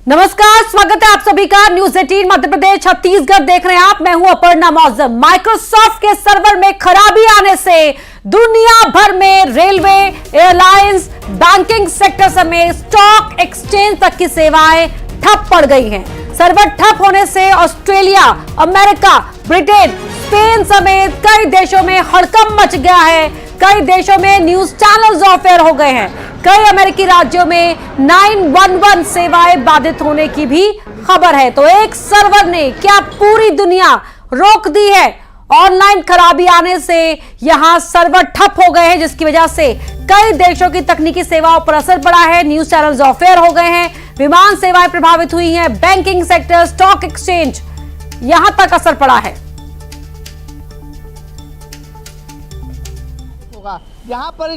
नमस्कार, स्वागत है आप सभी का न्यूज 18 मध्य प्रदेश छत्तीसगढ़ देख रहे हैं आप। मैं हूं अपर्णा मौजम। माइक्रोसॉफ्ट के सर्वर में खराबी आने से दुनिया भर में रेलवे, एयरलाइंस, बैंकिंग सेक्टर समेत स्टॉक एक्सचेंज तक की सेवाएं ठप पड़ गई हैं। सर्वर ठप होने से ऑस्ट्रेलिया, अमेरिका, ब्रिटेन, स्पेन समेत कई देशों में हड़कंप मच गया है। कई देशों में न्यूज चैनल्स ऑफ एयर हो गए हैं। कई अमेरिकी राज्यों में 911 सेवाएं बाधित होने की भी खबर है। तो एक सर्वर ने क्या पूरी दुनिया रोक दी है? ऑनलाइन खराबी आने से यहां सर्वर ठप हो गए हैं, जिसकी वजह से कई देशों की तकनीकी सेवाओं पर असर पड़ा है। न्यूज चैनल्स ऑफ एयर हो गए हैं, विमान सेवाएं प्रभावित हुई हैं, बैंकिंग सेक्टर, स्टॉक एक्सचेंज, यहां तक असर पड़ा है। यहाँ पर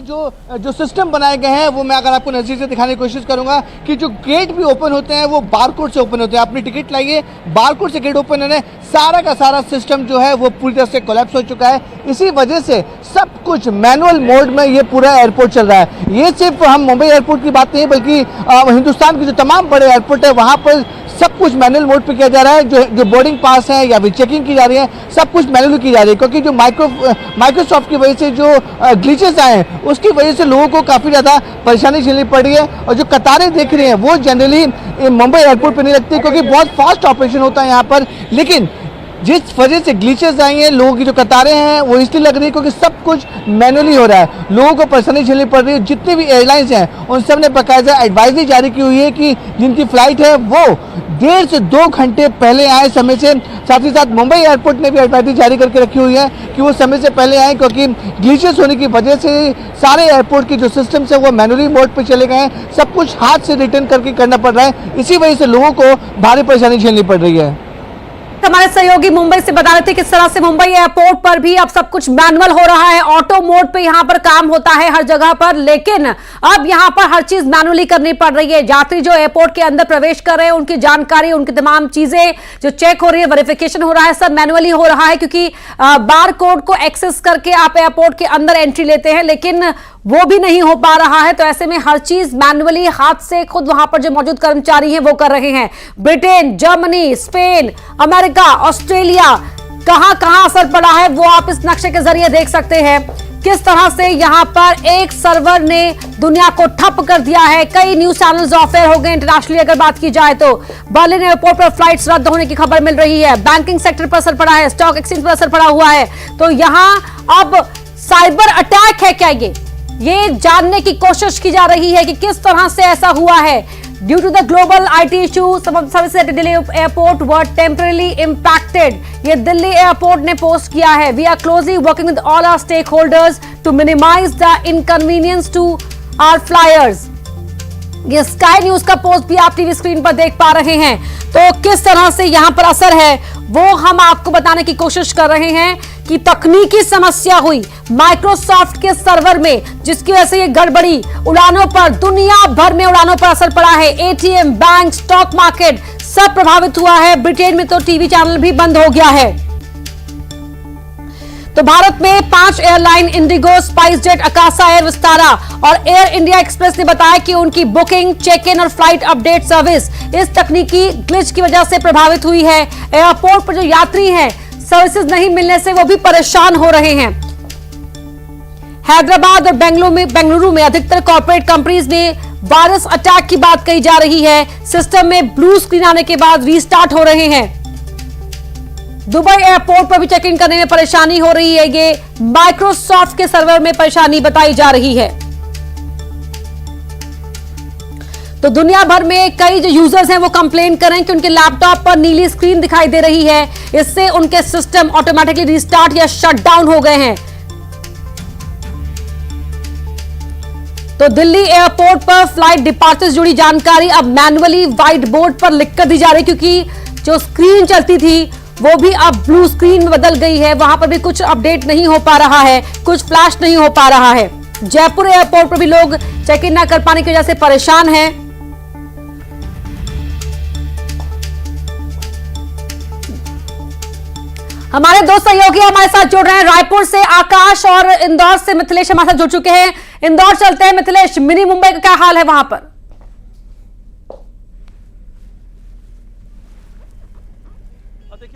जो सिस्टम बनाए गए हैं वो मैं अगर आपको नज़दीक से दिखाने की कोशिश करूंगा कि जो गेट भी ओपन होते हैं वो बारकोड से ओपन होते हैं। अपनी टिकट लाइए, बारकोड से गेट ओपन होने, सारा का सारा सिस्टम जो है वो पूरी तरह से कोलैप्स हो चुका है। इसी वजह से सब कुछ मैनुअल मोड में ये पूरा एयरपोर्ट चल रहा है। ये सिर्फ हम मुंबई एयरपोर्ट की बात नहीं बल्कि हिंदुस्तान के जो तमाम बड़े एयरपोर्ट है वहाँ पर सब कुछ मैनुअल मोड पे किया जा रहा है। जो बोर्डिंग पास है या फिर चेकिंग की जा रही है, सब कुछ मैनुअली की जा रही है, क्योंकि जो माइक्रोसॉफ्ट की वजह से जो ग्लिचेस आए हैं उसकी वजह से लोगों को काफ़ी ज़्यादा परेशानी झेलनी पड़ रही है। और जो कतारें देख रहे हैं वो जनरली मुंबई एयरपोर्ट पर नहीं लगती, क्योंकि बहुत फास्ट ऑपरेशन होता है यहाँ पर। लेकिन जिस वजह से ग्लिचेस आई हैं, लोगों की जो कतारें हैं वो इसलिए लग रही है क्योंकि सब कुछ मैनुअली हो रहा है। लोगों को परेशानी झेलनी पड़ रही है। जितने भी एयरलाइंस हैं उन सब ने बाकायदा एडवाइजरी जारी की हुई है कि जिनकी फ्लाइट है वो 1.5 से 2 घंटे पहले आए समय से। साथ ही साथ मुंबई एयरपोर्ट ने भी एडवाइजरी जारी करके रखी हुई है कि वो समय से पहले आए, क्योंकि ग्लिचेस होने की वजह से सारे एयरपोर्ट के जो सिस्टम्स है वो मैनुअली मोड पर चले गए हैं। सब कुछ हाथ से रिटर्न करके करना पड़ रहा है। इसी वजह से लोगों को भारी परेशानी झेलनी पड़ रही है। हमारे सहयोगी मुंबई से बता रहे थे किस तरह से मुंबई एयरपोर्ट पर भी अब सब कुछ मैनुअल हो रहा है। ऑटो मोड पे यहां पर काम होता है हर जगह पर, लेकिन अब यहां पर हर चीज मैनुअली करनी पड़ रही है। यात्री जो एयरपोर्ट के अंदर प्रवेश कर रहे हैं उनकी जानकारी, उनकी तमाम चीजें जो चेक हो रही है, वेरिफिकेशन हो रहा है, सब मैनुअली हो रहा है, क्योंकि बार कोड को एक्सेस करके आप एयरपोर्ट के अंदर एंट्री लेते हैं, लेकिन वो भी नहीं हो पा रहा है। तो ऐसे में हर चीज मैनुअली हाथ से खुद वहां पर जो मौजूद कर्मचारी हैं वो कर रहे हैं। Britain, Germany, Spain, America, Australia, कहां असर पड़ा है वो आप इस नक्शे के जरिए देख सकते हैं। किस तरह से यहां पर एक सर्वर ने दुनिया को ठप कर दिया है। कई न्यूज चैनल्स ऑफ एयर हो गए। इंटरनेशनली अगर बात की जाए तो बर्लिन एयरपोर्ट पर फ्लाइट्स रद्द होने की खबर मिल रही है। बैंकिंग सेक्टर पर असर पड़ा है, स्टॉक एक्सचेंज पर असर पड़ा हुआ है। तो यहां अब साइबर अटैक है क्या, ये जानने की कोशिश की जा रही है कि किस तरह से ऐसा हुआ है। Due to the global IT issue, some of the services at Delhi airport were temporarily impacted. ये दिल्ली एयरपोर्ट ने पोस्ट किया है। We are closely working with all our stakeholders to minimize the inconvenience to our flyers. ये sky news का post भी आप TV screen पर देख पा रहे हैं। तो किस तरह से यहां पर असर है वो हम आपको बताने की कोशिश कर रहे हैं कि तकनीकी समस्या हुई माइक्रोसॉफ्ट के सर्वर में, जिसकी वजह से ये गड़बड़ी उड़ानों पर, दुनिया भर में उड़ानों पर असर पड़ा है। ATM, बैंक, स्टॉक मार्केट सब प्रभावित हुआ है। ब्रिटेन में तो टीवी चैनल भी बंद हो गया है। तो भारत में 5 airline Indigo, spice jet, Akasha air, Vistara और एयर इंडिया एक्सप्रेस ने बताया कि उनकी बुकिंग, चेक इन और फ्लाइट अपडेट सर्विस इस तकनीकी ग्लिच की वजह से प्रभावित हुई है। एयरपोर्ट पर जो यात्री हैं सर्विसेज नहीं मिलने से वो भी परेशान हो रहे हैं। हैदराबाद और बेंगलुरु में अधिकतर कॉर्पोरेट कंपनीज में वायरस अटैक की बात कही जा रही है। सिस्टम में ब्लू स्क्रीन आने के बाद रीस्टार्ट हो रहे हैं। दुबई एयरपोर्ट पर भी चेक इन करने में परेशानी हो रही है। ये माइक्रोसॉफ्ट के सर्वर में परेशानी बताई जा रही है। तो दुनिया भर में कई जो यूजर्स हैं वो कंप्लेन कर रहे हैं कि उनके लैपटॉप पर नीली स्क्रीन दिखाई दे रही है। इससे उनके सिस्टम ऑटोमेटिकली रिस्टार्ट या शट डाउन हो गए हैं। तो दिल्ली एयरपोर्ट पर फ्लाइट डिपार्चर जुड़ी जानकारी अब मैनुअली व्हाइट बोर्ड पर लिखकर दी जा रही है, क्योंकि जो स्क्रीन चलती थी वो भी अब ब्लू स्क्रीन में बदल गई है। वहां पर भी कुछ अपडेट नहीं हो पा रहा है, कुछ फ्लैश नहीं हो पा रहा है। जयपुर एयरपोर्ट पर भी लोग चेक इन न कर पाने की वजह से परेशान हैं। हमारे दो सहयोगी हमारे साथ जुड़ रहे हैं। रायपुर से आकाश और इंदौर से मिथिलेश हमारे साथ जुड़ चुके हैं। इंदौर चलते हैं। मिथिलेश, मिनी मुंबई का क्या हाल है वहां पर?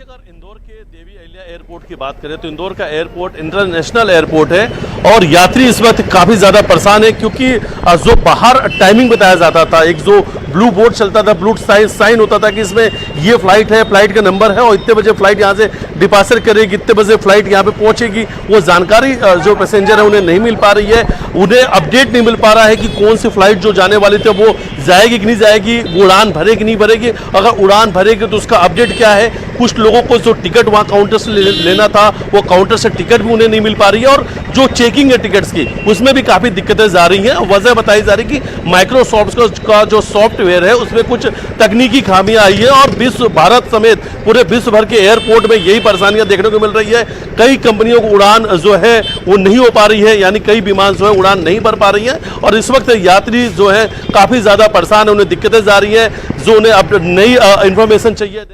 देखिए, अगर इंदौर के देवी अहिल्या एयरपोर्ट की बात करें तो इंदौर का एयरपोर्ट इंटरनेशनल एयरपोर्ट है और यात्री इस वक्त काफ़ी ज़्यादा परेशान है, क्योंकि जो बाहर टाइमिंग बताया जाता था, एक जो ब्लू बोर्ड चलता था, ब्लू साइन होता था कि इसमें ये फ्लाइट है, फ्लाइट का नंबर है और इतने बजे फ्लाइट यहाँ से डिपार्चर करेगी, इतने बजे फ्लाइट यहाँ पे पहुँचेगी, वो जानकारी जो पैसेंजर है उन्हें नहीं मिल पा रही है। उन्हें अपडेट नहीं मिल पा रहा है कि कौन सी फ्लाइट जो जाने वाली थी वो जाएगी कि नहीं जाएगी, वो उड़ान भरेगी नहीं भरेगी, अगर उड़ान भरेगी तो उसका अपडेट क्या है। कुछ लोगों को जो टिकट वहाँ काउंटर से लेना था वो काउंटर से टिकट भी उन्हें नहीं मिल पा रही है और जो चेकिंग है टिकट्स की उसमें भी काफ़ी दिक्कतें जा रही हैं। वजह बताई जा रही कि माइक्रोसॉफ्ट का जो सॉफ्टवेयर है उसमें कुछ तकनीकी खामियां आई है और भारत समेत पूरे विश्व भर के एयरपोर्ट में यही परेशानियां देखने को मिल रही है। कई कंपनियों को उड़ान जो है वो नहीं हो पा रही है, यानी कई विमान जो है उड़ान नहीं भर पा रही है और इस वक्त यात्री जो है काफ़ी ज़्यादा परेशान है, उन्हें दिक्कतें जा रही है, जो उन्हें अब नई इंफॉर्मेशन चाहिए।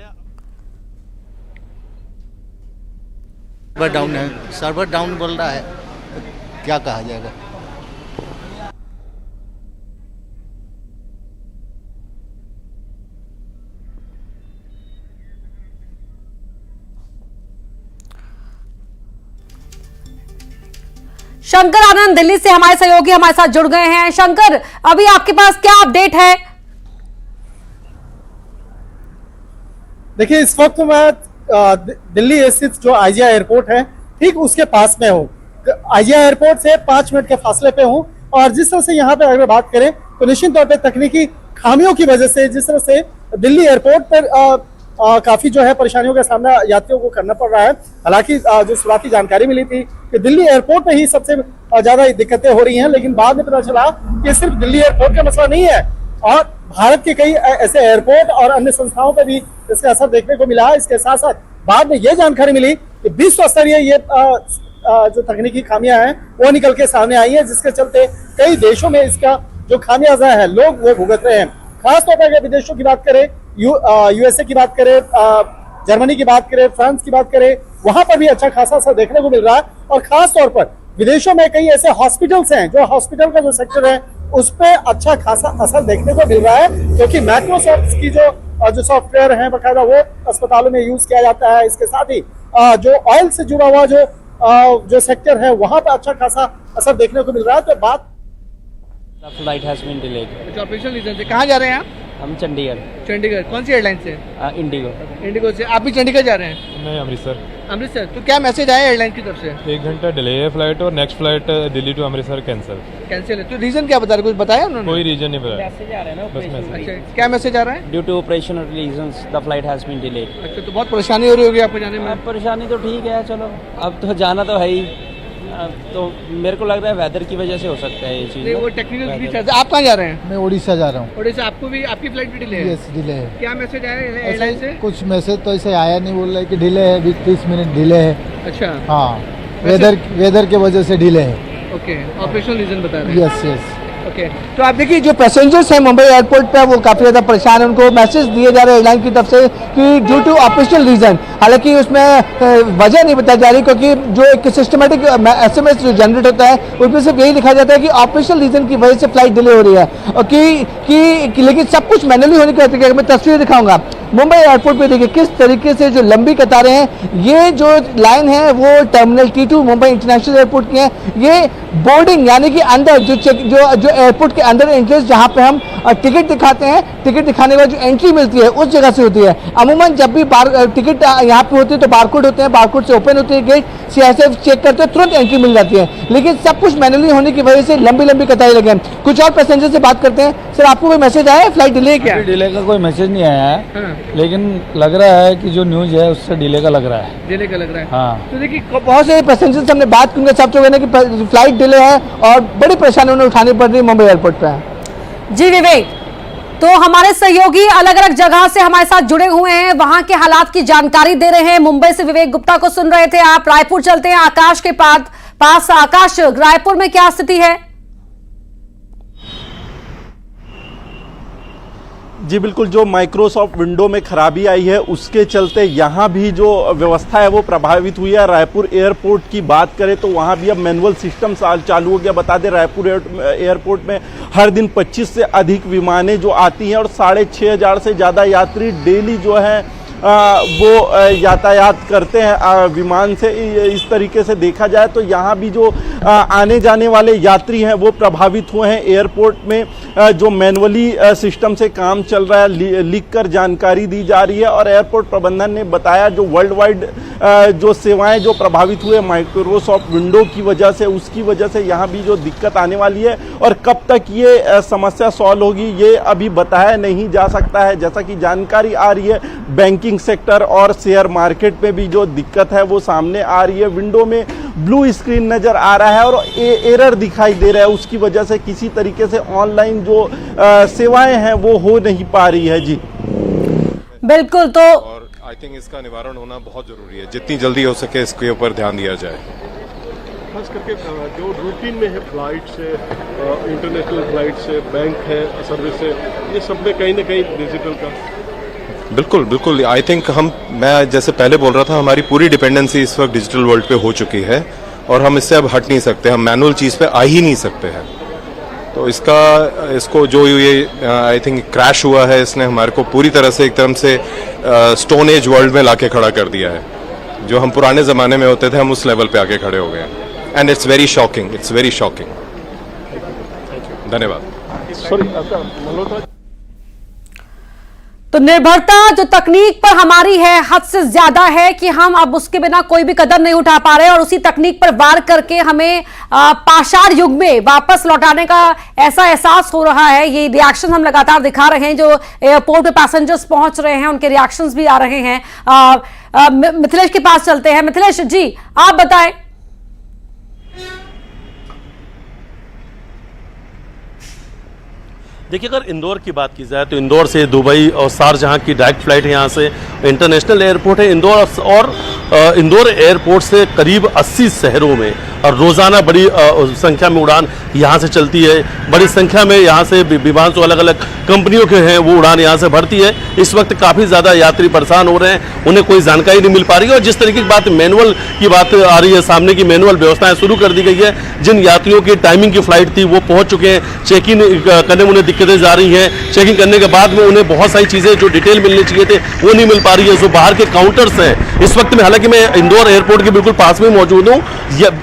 सर्वर डाउन है, सर्वर डाउन बोल रहा है, क्या कहा जाएगा। शंकर आनंद दिल्ली से हमारे सहयोगी हमारे साथ जुड़ गए हैं। शंकर, अभी आपके पास क्या अपडेट है? देखिए, इस वक्त मैं दिल्ली स्थित जो आईजीआई एयरपोर्ट है ठीक उसके पास में हूँ। आईजीआई एयरपोर्ट से 5 मिनट के फासले पे हूँ और जिस तरह से यहाँ पे अगर बात करें तो निश्चित तौर पे तकनीकी खामियों की वजह से जिस तरह से दिल्ली एयरपोर्ट पर काफी जो है परेशानियों का सामना यात्रियों को करना पड़ रहा है। हालांकि जो शुरुआती जानकारी मिली थी कि दिल्ली एयरपोर्ट में ही सबसे ज्यादा दिक्कतें हो रही हैं, लेकिन बाद में पता चला कि सिर्फ दिल्ली एयरपोर्ट का मसला नहीं है और भारत के कई ऐसे एयरपोर्ट और अन्य संस्थाओं पर भी इसका असर देखने को मिला। इसके साथ साथ बाद में ये जानकारी मिली कि विश्व स्तरीय ये जो तकनीकी खामियां हैं वो निकल के सामने आई है, जिसके चलते कई देशों में इसका जो खामियाजा है लोग वो भुगत रहे हैं। खासतौर पर अगर विदेशों की बात करें, यूएसए की बात करें, जर्मनी की बात करें, फ्रांस की बात करें, वहां पर भी अच्छा खासा असर देखने को मिल रहा है और खास तौर पर विदेशों में कई ऐसे हॉस्पिटल्स हैं जो हॉस्पिटल का जो सेक्टर है उस पर अच्छा खासा असर देखने को मिल रहा है, क्योंकि माइक्रोसॉफ्ट की जो सॉफ्टवेयर है बकायदा वो अस्पतालों में यूज किया जाता है। इसके साथ ही जो ऑयल से जुड़ा हुआ जो सेक्टर है वहां पर अच्छा खासा असर देखने को मिल रहा है। तो बात flight has been delayed. Operational reason से कहाँ जा रहे हैं आप? हम चंडीगढ़। चंडीगढ़ कौन सी एयरलाइन से? इंडिगो। इंडिगो से। आप भी चंडीगढ़ जा रहे हैं? नहीं, अमृतसर। अमृतसर। तो क्या मैसेज आया एयरलाइन की तरफ से? 1 घंटा डिले है फ्लाइट और next flight Delhi to Amritsar cancel है। तो रीजन क्या बता रहे, कुछ बताया उन्होंने? कोई रीजन नहीं बताया, मैसेज आ रहा है ना, बस मैसेज। अच्छा, क्या मैसेज आ रहा है? Due to operational reasons the flight has been delayed. अच्छा, तो बहुत परेशानी हो रही होगी आपको जाने में? अब परेशानी तो ठीक है, चलो अब तो जाना तो है ही। तो मेरे को लग रहा है वेदर की वजह से हो सकता है ये चीज़। नहीं, वो टेक्निकल भी था। आप कहाँ जा रहे हैं? मैं उड़ीसा जा रहा हूँ। उड़ीसा। आपको भी आपकी फ्लाइट भी डिले है? यस, डिले है। क्या मैसेज आया एयरलाइन से? कुछ मैसेज तो ऐसे आया नहीं, बोल रहे कि डिले है, 20-30 मिनट डिले है। अच्छा। हाँ, वेदर के वजह से डिले है। ओके, ऑपरेशनल रीजन बता रहे हैं? Yes yes. ओके, तो आप देखिए जो पैसेंजर्स हैं मुंबई एयरपोर्ट पे वो काफ़ी ज़्यादा परेशान हैं। उनको मैसेज दिए जा रहे हैं एयरलाइन की तरफ से कि ड्यू टू ऑपरेशनल रीजन, हालांकि उसमें वजह नहीं बताई जा रही, क्योंकि जो एक सिस्टमेटिक SMS जो जनरेट होता है उसमें सिर्फ यही लिखा जाता है कि ऑपरेशनल रीजन की वजह से फ्लाइट डिले हो रही है और कि लेकिन सब कुछ मैनुअली होने की वजह से। मैं तस्वीर दिखाऊंगा मुंबई एयरपोर्ट पे, देखिए किस तरीके से जो लंबी कतारें हैं। ये जो लाइन है वो terminal T2 Mumbai international airport की है। ये बोर्डिंग यानी कि अंदर जो एयरपोर्ट के अंदर एंट्रेंस जहाँ पे हम टिकट दिखाते हैं, टिकट दिखाने के बाद जो एंट्री मिलती है उस जगह से होती है। अमूमन जब भी टिकट यहाँ पे होती है तो बारकोड होते हैं, बारकोड से ओपन होती है गेट, CISF चेक करते हैं, तुरंत एंट्री मिल जाती है। लेकिन सब कुछ मैनुअली होने की वजह से लंबी लंबी कतारें लगे हैं। कुछ और पैसेंजर से बात करते हैं। सर, आपको कोई मैसेज आया है फ्लाइट डिले? क्या डिले का कोई मैसेज नहीं आया है, लेकिन लग रहा है कि जो न्यूज है उससे डिले का लग रहा है। डिले का लग रहा है? हाँ। तो देखिए बहुत से पैसेंजर से हमने बात की, सब तो कहने कि फ्लाइट डिले है और बड़ी परेशानी उन्हें उठानी पड़ रही है मुंबई एयरपोर्ट पे। जी विवेक, तो हमारे सहयोगी अलग अलग जगह से हमारे साथ जुड़े हुए हैं, वहां के हालात की जानकारी दे रहे हैं। मुंबई से विवेक गुप्ता को सुन रहे थे आप। रायपुर चलते हैं आकाश के पास। आकाश, रायपुर में क्या स्थिति है? जी बिल्कुल, जो माइक्रोसॉफ्ट विंडो में खराबी आई है उसके चलते यहाँ भी जो व्यवस्था है वो प्रभावित हुई है। रायपुर एयरपोर्ट की बात करें तो वहाँ भी अब मैनुअल सिस्टम चालू हो गया। बता दें, रायपुर एयरपोर्ट में हर दिन 25 से अधिक विमानें जो आती हैं और 6,500 से ज़्यादा यात्री डेली जो है वो यातायात करते हैं विमान से। इस तरीके से देखा जाए तो यहाँ भी जो आने जाने वाले यात्री हैं वो प्रभावित हुए हैं। एयरपोर्ट में जो मैनुअली सिस्टम से काम चल रहा है, लिख कर जानकारी दी जा रही है, और एयरपोर्ट प्रबंधन ने बताया जो वर्ल्ड वाइड जो सेवाएं जो प्रभावित हुए माइक्रोसॉफ्ट विंडो की वजह से, उसकी वजह से यहाँ भी जो दिक्कत आने वाली है, और कब तक ये समस्या सॉल्व होगी ये अभी बताया नहीं जा सकता है। जैसा कि जानकारी आ रही है, बैंकिंग सेक्टर और शेयर मार्केट में भी जो दिक्कत है वो सामने आ रही है। विंडो में ब्लू स्क्रीन नज़र आ रहा है और एरर दिखाई दे रहा है, उसकी वजह से किसी तरीके से ऑनलाइन जो सेवाएं हैं वो हो नहीं पा रही है। जी बिल्कुल, तो और आई थिंक इसका निवारण होना बहुत जरूरी है, जितनी जल्दी हो सके इसके ऊपर ध्यान दिया जाए। खास करके जो रूटीन में है, फ्लाइट से, इंटरनेशनल फ्लाइट से, बैंक है, सर्विस से, ये सब में कहीं ना कहीं डिजिटल का बिल्कुल बिल्कुल। आई थिंक मैं जैसे पहले बोल रहा था, हमारी पूरी डिपेंडेंसी इस वक्त डिजिटल वर्ल्ड पे हो चुकी है और हम इससे अब हट नहीं सकते, हम मैनुअल चीज़ पे आ ही नहीं सकते हैं। तो इसको जो ये आई थिंक क्रैश हुआ है, इसने हमारे को पूरी तरह से एक तरह से स्टोन एज वर्ल्ड में लाके खड़ा कर दिया है। जो हम पुराने ज़माने में होते थे, हम उस लेवल पे आके खड़े हो गए हैं। And it's very shocking, it's very shocking. धन्यवाद। सॉरी, तो निर्भरता जो तकनीक पर हमारी है हद से ज्यादा है कि हम अब उसके बिना कोई भी कदम नहीं उठा पा रहे, और उसी तकनीक पर वार करके हमें पाषाण युग में वापस लौटाने का ऐसा एहसास हो रहा है। ये रिएक्शन हम लगातार दिखा रहे हैं, जो एयरपोर्ट पे पैसेंजर्स पहुंच रहे हैं उनके रिएक्शंस भी आ रहे हैं। मिथिलेश के पास चलते हैं। मिथिलेश जी, आप बताएं। देखिए, अगर इंदौर की बात की जाए तो इंदौर से दुबई और शारजहां की डायरेक्ट फ्लाइट है। यहाँ से इंटरनेशनल एयरपोर्ट है इंदौर, और इंदौर एयरपोर्ट से करीब 80 शहरों में और रोज़ाना बड़ी संख्या में उड़ान यहाँ से चलती है। बड़ी संख्या में यहाँ से विमान जो अलग अलग कंपनियों के हैं वो उड़ान यहाँ से भरती है। इस वक्त काफ़ी ज़्यादा यात्री परेशान हो रहे हैं, उन्हें कोई जानकारी नहीं मिल पा रही है। और जिस तरीके की बात मैनुअल की बात आ रही है सामने, की मैनुअल व्यवस्थाएं शुरू कर दी गई है। जिन यात्रियों की टाइमिंग की फ्लाइट थी वो पहुँच चुके हैं, चेक इन करने में उन्हें दिक्कतें जा रही हैं। चेकिंग करने के बाद में उन्हें बहुत सारी चीज़ें जो डिटेल मिलनी चाहिए थे वो नहीं मिल पा रही है। जो बाहर के काउंटर्स हैं इस वक्त में, हालांकि मैं इंदौर एयरपोर्ट के बिल्कुल पास में मौजूद हूँ,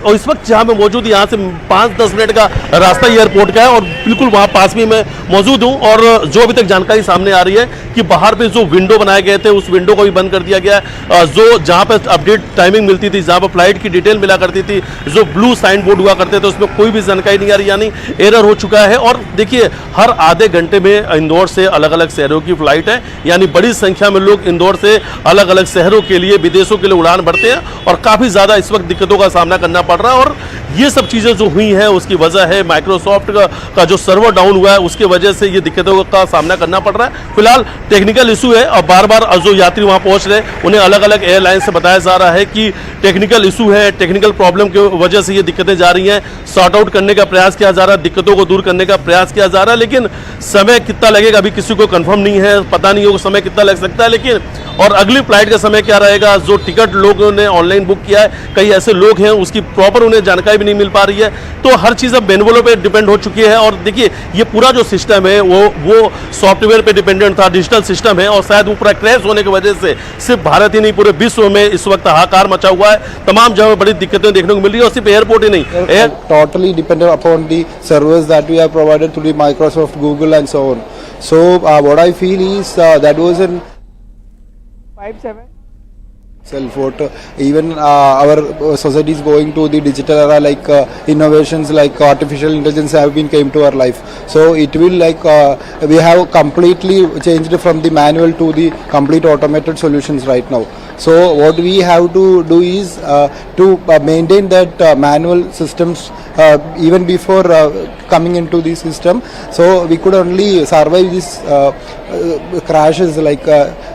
और इस वक्त जहाँ मैं मौजूद, यहाँ से 5-10 मिनट का रास्ता एयरपोर्ट का है और बिल्कुल वहाँ पास में मैं मौजूद हूँ। और जो अभी तक जानकारी सामने आ रही है कि बाहर पे जो विंडो बनाए गए थे उस विंडो को भी बंद कर दिया गया है। जो जहाँ पे अपडेट टाइमिंग मिलती थी, जहाँ पर फ्लाइट की डिटेल मिला करती थी, जो ब्लू साइन बोर्ड हुआ करते थे, उसमें कोई भी जानकारी नहीं आ रही, यानी एरर हो चुका है। और देखिए, हर आधे घंटे में इंदौर से अलग अलग शहरों की फ्लाइट है, यानी बड़ी संख्या में लोग इंदौर से अलग अलग शहरों के लिए, विदेशों के लिए उड़ान भरते हैं, और काफ़ी ज़्यादा इस वक्त दिक्कतों का सामना करना पड़ रहा है। और ये सब चीज़ें जो हुई हैं उसकी वजह है माइक्रोसॉफ्ट का जो सर्वर डाउन हुआ है, उसके वजह से ये दिक्कतों का सामना करना पड़ रहा है। फिलहाल टेक्निकल इशू है, और बार बार जो यात्री वहाँ पहुँच रहे हैं उन्हें अलग अलग एयरलाइन से बताया जा रहा है कि टेक्निकल इशू है, टेक्निकल प्रॉब्लम की वजह से ये दिक्कतें जा रही हैं। सॉर्ट आउट करने का प्रयास किया जा रहा है, दिक्कतों को दूर करने का प्रयास किया जा रहा है, लेकिन समय कितना लगेगा अभी किसी को कंफर्म नहीं है, पता नहीं होगा समय कितना लग सकता है। लेकिन और अगली फ्लाइट का समय क्या रहेगा, जो टिकट लोगों ने ऑनलाइन बुक किया है, कई ऐसे लोग हैं उसकी प्रॉपर उन्हें जानकारी भी नहीं मिल पा रही है। तो हर चीज़ अब मैनुअलों पे डिपेंड हो चुकी है। और देखिए, ये पूरा जो सिस्टम है वो सॉफ्टवेयर पे डिपेंडेंट था, डिजिटल सिस्टम है, और शायद वो पूरा क्रैश होने की वजह से सिर्फ भारत ही नहीं पूरे विश्व में इस वक्त हाहाकार मचा हुआ है। तमाम जगह बड़ी दिक्कतें देखने को मिल रही है, और सिर्फ एयरपोर्ट ही नहीं, totally dependent upon the servers that we have provided through the Microsoft, Google and so on. So what I feel is that was an 5-7 self what even our society is going to the digital era, like innovations like artificial intelligence have been came to our life. So it will like we have completely changed from the manual to the complete automated solutions right now. So what we have to do is to maintain that manual systems even before coming into the system. So we could only survive these crashes. Like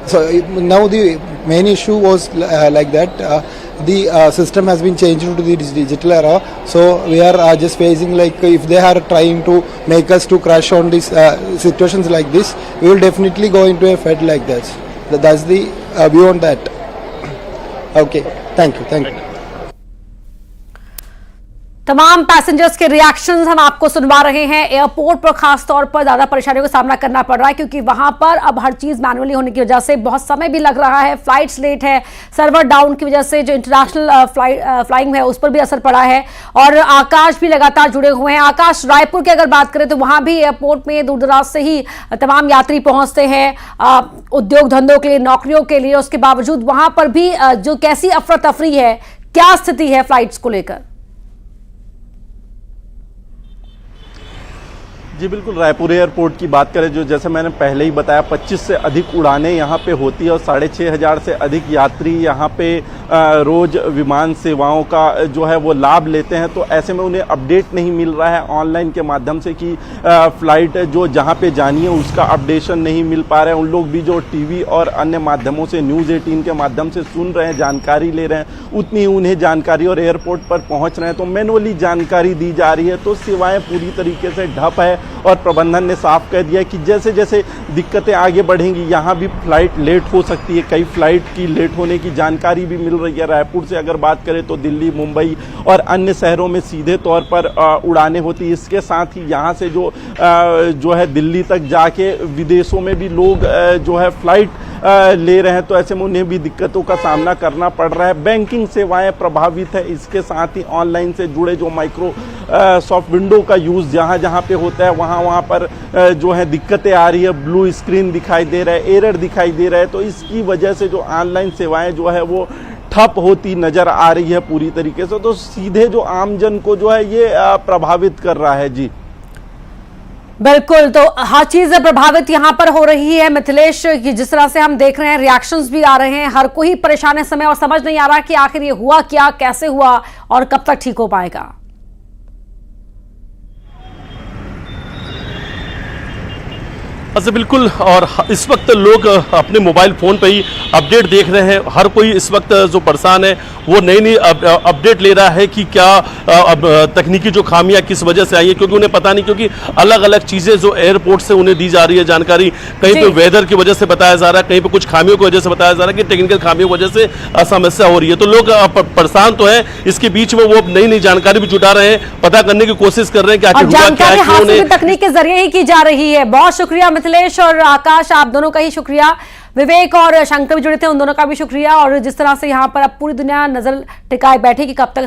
so now the main issue was like that. The system has been changed to the digital era. So we are just facing like if they are trying to make us to crash on these situations like this, we will definitely go into a fight like that. That's the view on that. Okay, thank you. तमाम passengers के reactions हम आपको सुनवा रहे हैं। Airport पर खास तौर पर ज्यादा परेशानियों का सामना करना पड़ रहा है क्योंकि वहां पर अब हर चीज मैनुअली होने की वजह से बहुत समय भी लग रहा है, फ्लाइट्स लेट है, सर्वर डाउन की वजह से जो इंटरनेशनल फ्लाइंग है उस पर भी असर पड़ा है और आकाश भी लगातार जुड़े हुए हैं। आकाश, रायपुर की अगर बात करें तो वहां भी एयरपोर्ट में दूर दराज से ही तमाम यात्री पहुंचते हैं उद्योग धंधों के लिए, नौकरियों के लिए। उसके बावजूद वहां पर भी जो कैसी अफरा तफरी है, क्या स्थिति है फ्लाइट्स को लेकर? जी बिल्कुल, रायपुर एयरपोर्ट की बात करें, जो जैसे मैंने पहले ही बताया 25 से अधिक उड़ानें यहाँ पे होती है और 6,500 से अधिक यात्री यहाँ पे रोज़ विमान सेवाओं का जो है वो लाभ लेते हैं। तो ऐसे में उन्हें अपडेट नहीं मिल रहा है ऑनलाइन के माध्यम से कि फ़्लाइट जो जहाँ पे जानी है उसका अपडेशन नहीं मिल पा रहा है। उन लोग भी जो टीवी और अन्य माध्यमों से न्यूज़ 18 के माध्यम से सुन रहे हैं, जानकारी ले रहे हैं, उतनी उन्हें जानकारी और एयरपोर्ट पर पहुँच रहे हैं तो मैनुअली जानकारी दी जा रही है। तो सेवाएँ पूरी तरीके से ठप है और प्रबंधन ने साफ कह दिया कि जैसे जैसे दिक्कतें आगे बढ़ेंगी यहाँ भी फ्लाइट लेट हो सकती है। कई फ्लाइट की लेट होने की जानकारी भी मिल रही है। रायपुर से अगर बात करें तो दिल्ली, मुंबई और अन्य शहरों में सीधे तौर पर उड़ानें होती है। इसके साथ ही यहाँ से जो है दिल्ली तक जाके विदेशों में भी लोग जो है फ्लाइट ले रहे हैं तो ऐसे में उन्हें भी दिक्कतों का सामना करना पड़ रहा है। बैंकिंग सेवाएं प्रभावित है। इसके साथ ही ऑनलाइन से जुड़े जो माइक्रोसॉफ्ट विंडो का यूज़ जहां जहां पे होता है वहां पर जो है दिक्कतें आ रही है, ब्लू स्क्रीन दिखाई दे रहा है, एरर दिखाई दे रहा है। तो इसकी वजह से जो ऑनलाइन सेवाएं जो है वो ठप होती नज़र आ रही है पूरी तरीके से। तो सीधे जो आमजन को जो है ये प्रभावित कर रहा है। जी बिल्कुल, तो हर चीज प्रभावित यहां पर हो रही है मिथिलेश, कि जिस तरह से हम देख रहे हैं रिएक्शंस भी आ रहे हैं, हर कोई परेशान है समय और समझ नहीं आ रहा कि आखिर ये हुआ क्या, कैसे हुआ और कब तक ठीक हो पाएगा। अच्छा बिल्कुल, और इस वक्त लोग अपने मोबाइल फ़ोन पे ही अपडेट देख रहे हैं। हर कोई इस वक्त जो परेशान है वो नई नई अपडेट ले रहा है कि क्या अब तकनीकी जो खामियां किस वजह से आई है, क्योंकि उन्हें पता नहीं, क्योंकि अलग अलग चीज़ें जो एयरपोर्ट से उन्हें दी जा रही है जानकारी, कहीं पे वेदर की वजह से बताया जा रहा है, कहीं पे कुछ खामियों की वजह से बताया जा रहा है कि टेक्निकल खामियों की वजह से समस्या हो रही है। तो लोग परेशान तो है, इसके बीच में वो नई नई जानकारी भी जुटा रहे हैं, पता करने की कोशिश कर रहे हैं कि आखिर हुआ क्या है, क्यों उन्हें तकनीक के जरिए ही की जा रही है। बहुत शुक्रिया मिथिलेश और आकाश, आप दोनों का ही शुक्रिया। विवेक और शंकर भी जुड़े थे, उन दोनों का भी शुक्रिया। और जिस तरह से यहाँ पर अब पूरी दुनिया नजर टिकाए बैठे कि कब तक